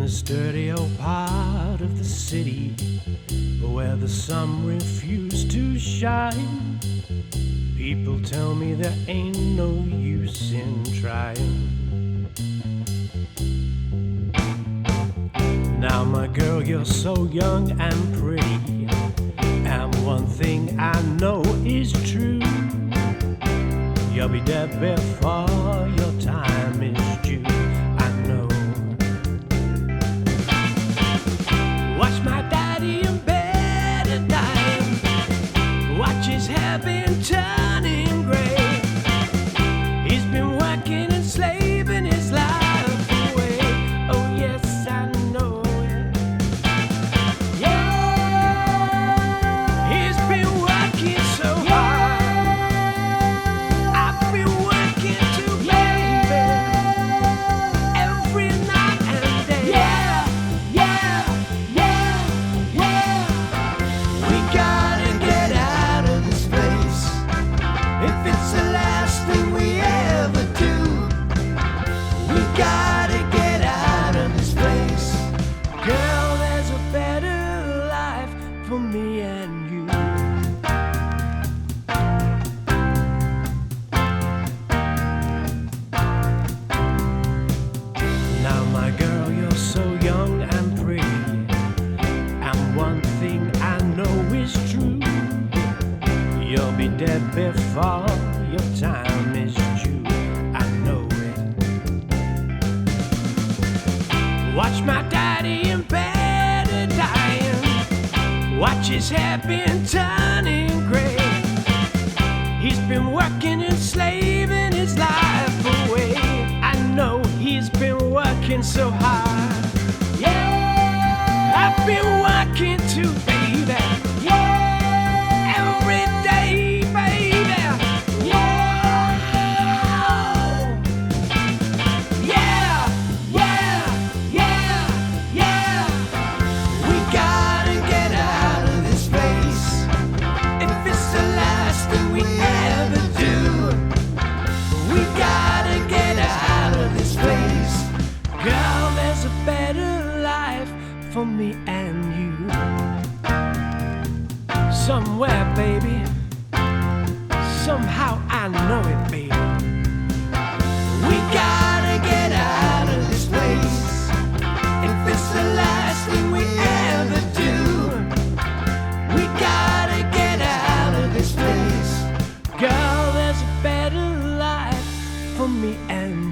a sturdy old part of the city where the sun refused to shine. People tell me there ain't no use in trying. Now my girl, you're so young and pretty, and one thing I know is true: you'll be dead before your time is due. I know. Watch my daddy in bed at night, watch his hair been turning gray. He's been working and slaving his life away. Oh yes, I know it. Yeah, he's been working so hard. I've been working too, baby, every night and day. Yeah, yeah, yeah, yeah. We gotta get out of this place. If it's the last thing we ever do, we gotta get out of this place. Girl, there's a better life for me and you. Now my girl, you're so young and pretty, and one thing I know is true: you'll be dead before your time is due. I know it. Watch my daddy in bed and dying, watch his hair been turning gray. He's been working and slaving his life away. I know he's been working so hard. Yeah, I've been working too, baby. Yeah, every day, baby. Yeah, yeah, yeah, yeah, yeah. We gotta get out of this place. If it's the last thing we ever do, we gotta get out of this place. Girl, there's a better life for me and you. Somewhere, baby, somehow I know it, baby. We gotta get out of this place. If it's the last thing we ever do, we gotta get out of this place. Girl, there's a better life for me and